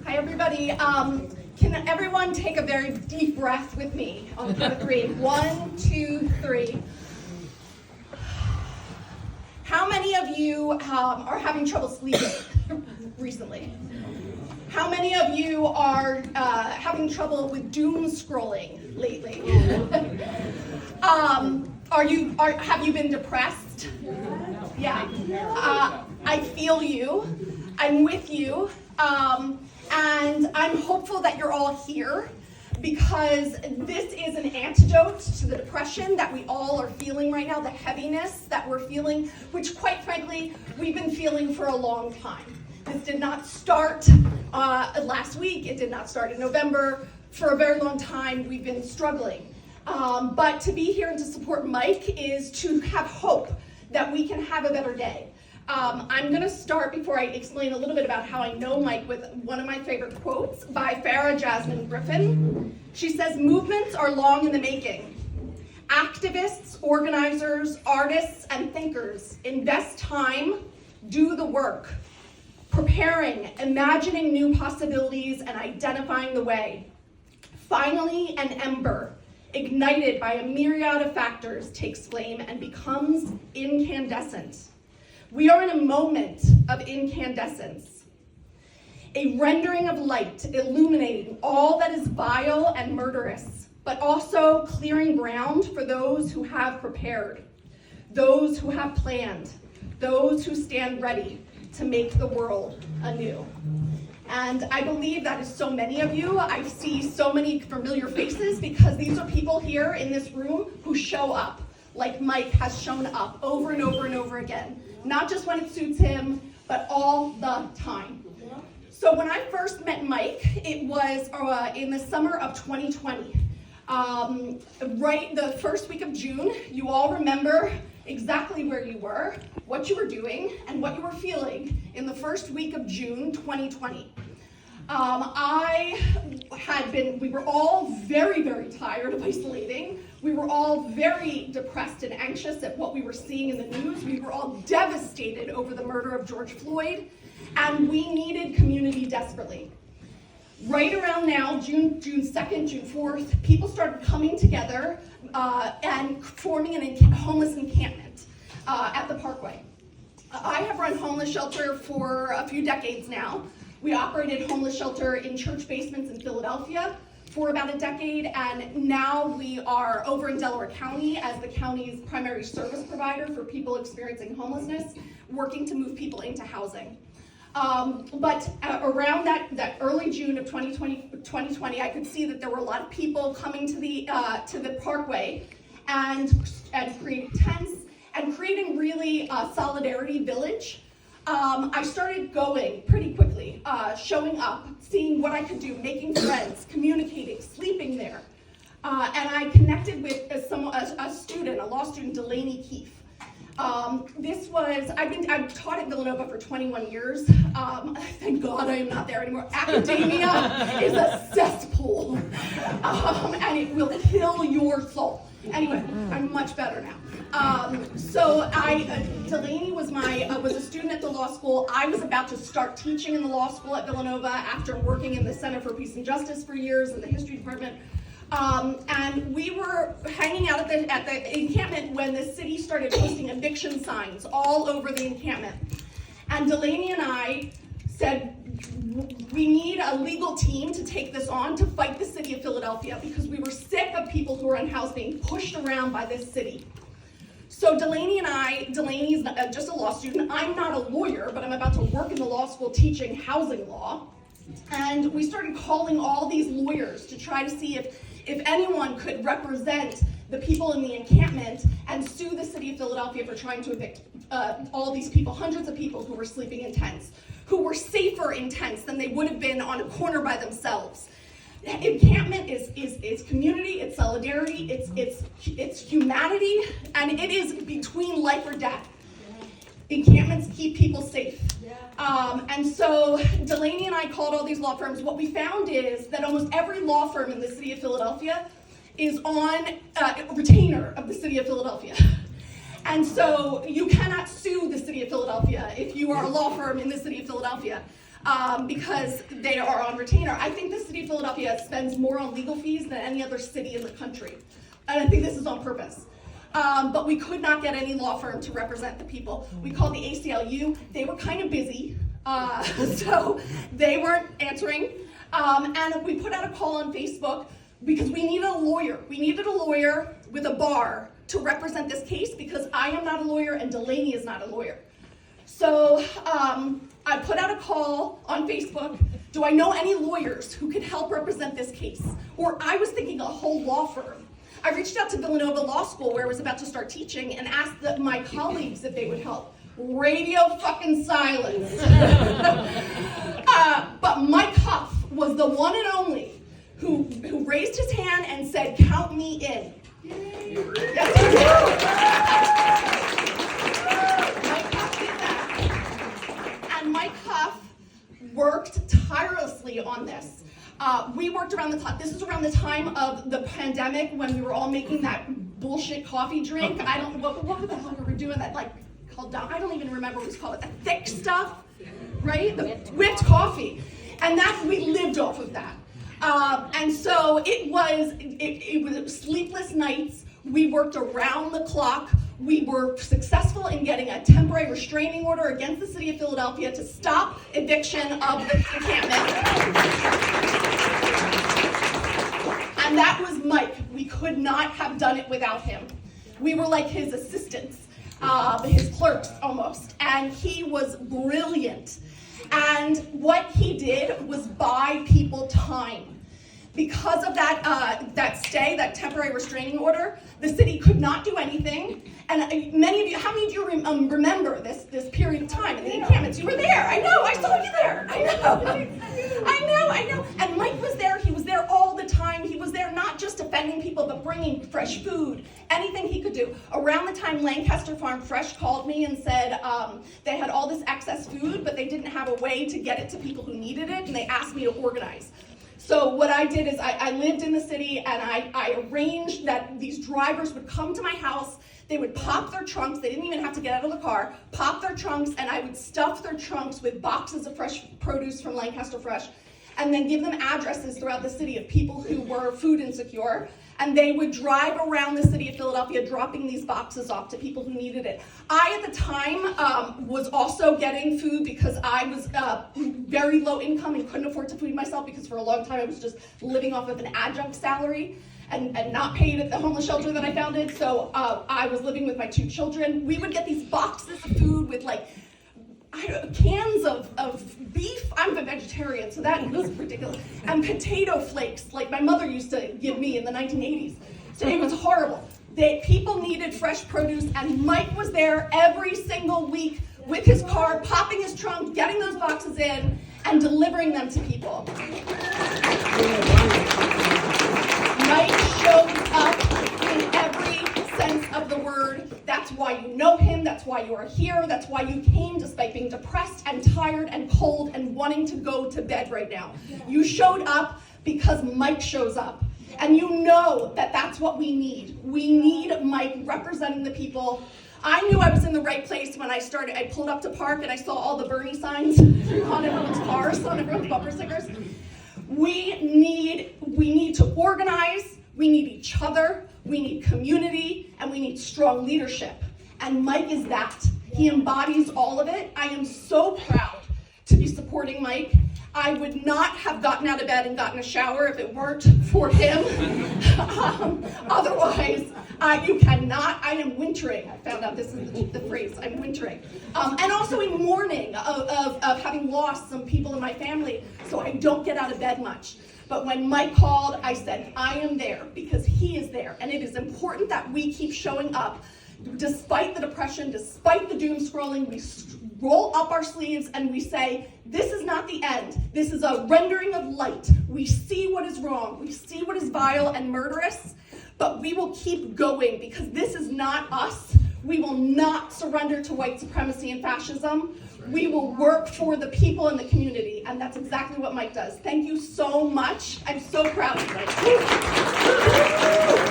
Hi, everybody. Can everyone take a very deep breath with me on the count of three? 1, 2, 3. How many of you are having trouble sleeping recently? How many of you are having trouble with doom scrolling lately? Have you been depressed? Yeah. I feel you. I'm with you. And I'm hopeful that you're all here because this is an antidote to the depression that we all are feeling right now, the heaviness that we're feeling, which quite frankly, we've been feeling for a long time. This did not start last week. It did not start in November. For a very long time, we've been struggling. But to be here and to support Mike is to have hope that we can have a better day. I'm going to start, before I explain a little bit about how I know Mike, with one of my favorite quotes by Farah Jasmine Griffin. She says, "Movements are long in the making. Activists, organizers, artists, and thinkers invest time, do the work, preparing, imagining new possibilities, and identifying the way. Finally, an ember, ignited by a myriad of factors, takes flame and becomes incandescent. We are in a moment of incandescence, a rendering of light illuminating all that is vile and murderous, but also clearing ground for those who have prepared, those who have planned, those who stand ready to make the world anew." And I believe that is so many of you. I see so many familiar faces because these are people here in this room who show up, like Mike has shown up over and over and over again. Not just when it suits him, but all the time. So when I first met Mike, it was in the summer of 2020. Right the first week of June, you all remember exactly where you were, what you were doing, and what you were feeling in the first week of June 2020. We were all very, very tired of isolating. We were all very depressed and anxious at what we were seeing in the news. We were all devastated over the murder of George Floyd, and we needed community desperately. Right around now, June 2nd, June 4th, people started coming together and forming a homeless encampment at the Parkway. I have run homeless shelter for a few decades now. We operated homeless shelter in church basements in Philadelphia for about a decade, and now we are over in Delaware County as the county's primary service provider for people experiencing homelessness, working to move people into housing. But around that early June of 2020, I could see that there were a lot of people coming to the Parkway and creating tents and creating really solidarity village. I started going pretty quickly, showing up, seeing what I could do, making friends, communicating, sleeping there. And I connected with a student, a law student, Delaney Keefe. I've taught at Villanova for 21 years. Thank God I am not there anymore. Academia is a cesspool, and it will kill your soul. Anyway, I'm much better now. Delaney was a student at the law school. I was about to start teaching in the law school at Villanova after working in the Center for Peace and Justice for years in the history department. And we were hanging out at the encampment when the city started posting eviction signs all over the encampment. And Delaney and I said, we need a legal team to take this on to fight the city of Philadelphia because we were sick of people who were unhoused being pushed around by this city. So Delaney's just a law student. I'm not a lawyer, but I'm about to work in the law school teaching housing law. And we started calling all these lawyers to try to see if anyone could represent the people in the encampment and sue the city of Philadelphia for trying to evict all these people, hundreds of people who were sleeping in tents, who were safer in tents than they would have been on a corner by themselves. Encampment is community, it's solidarity, it's humanity, and it is between life or death. Encampments keep people safe. And so Delaney and I called all these law firms. What we found is that almost every law firm in the city of Philadelphia is on retainer of the city of Philadelphia. And so you cannot sue the city of Philadelphia if you are a law firm in the city of Philadelphia. because they are on retainer. I think the city of Philadelphia spends more on legal fees than any other city in the country. And I think this is on purpose. But we could not get any law firm to represent the people. We called the ACLU. They were kind of busy, so they weren't answering. And we put out a call on Facebook because we needed a lawyer. We needed a lawyer with a bar to represent this case because I am not a lawyer and Delaney is not a lawyer. So I put out a call on Facebook. Do I know any lawyers who could help represent this case? Or I was thinking a whole law firm. I reached out to Villanova Law School where I was about to start teaching and asked my colleagues if they would help. Radio fucking silence. But Mike Huff was the one and only who raised his hand and said, count me in. Yes, Mike Huff did that. And Mike Huff worked tirelessly on this. We worked around the clock. This is around the time of the pandemic when we were all making that bullshit coffee drink. I don't know, what the hell were we doing that, like, called down? I don't even remember what it was called. The thick stuff, right? The whipped coffee. And we lived off of that. And so it was sleepless nights. We worked around the clock. We were successful in getting a temporary restraining order against the city of Philadelphia to stop eviction of the encampment. And that was Mike. We could not have done it without him. We were like his assistants, his clerks almost. And he was brilliant. And what he did was buy people time. Because of that stay, that temporary restraining order, the city could not do anything. And many of you, how many of you remember this period of time in the encampments? You were there. I know. I saw you there. I know. And Mike was there. He was there all the time. He was there not just defending people, but bringing fresh food, anything he could do. Around the time Lancaster Farm Fresh called me and said they had all this excess food, but they didn't have a way to get it to people who needed it, and they asked me to organize. So what I did is I lived in the city and I arranged that these drivers would come to my house. They would pop their trunks. They didn't even have to get out of the car. Pop their trunks, and I would stuff their trunks with boxes of fresh produce from Lancaster Fresh, and then give them addresses throughout the city of people who were food insecure. And they would drive around the city of Philadelphia dropping these boxes off to people who needed it. I, at the time, was also getting food because I was very low income and couldn't afford to feed myself because for a long time I was just living off of an adjunct salary and not paid at the homeless shelter that I founded. So I was living with my 2 children. We would get these boxes of food with cans of beef. I'm a vegetarian, so that was ridiculous. And potato flakes, like my mother used to give me in the 1980s. So it was horrible. People needed fresh produce, and Mike was there every single week with his car, popping his trunk, getting those boxes in, and delivering them to people. Mike showed up in every sense of the word. That's why you know him, that's why you are here, that's why you came despite being depressed and tired and cold and wanting to go to bed right now. You showed up because Mike shows up. And you know that that's what we need. We need Mike representing the people. I knew I was in the right place when I pulled up to park and I saw all the Bernie signs on everyone's cars, on everyone's bumper stickers. We need to organize, we need each other, we need community, and we need strong leadership. And Mike is that. He embodies all of it. I am so proud to be supporting Mike. I would not have gotten out of bed and gotten a shower if it weren't for him. Otherwise, you cannot. I am wintering. I found out this is the phrase. I'm wintering. And also in mourning of having lost some people in my family, so I don't get out of bed much. But when Mike called, I said, I am there because he is there. And it is important that we keep showing up. Despite the depression, despite the doom scrolling, we roll up our sleeves and we say, this is not the end. This is a rendering of light. We see what is wrong. We see what is vile and murderous, but we will keep going because this is not us. We will not surrender to white supremacy and fascism. We will work for the people in the community, and that's exactly what Mike does. Thank you so much. I'm so proud of you.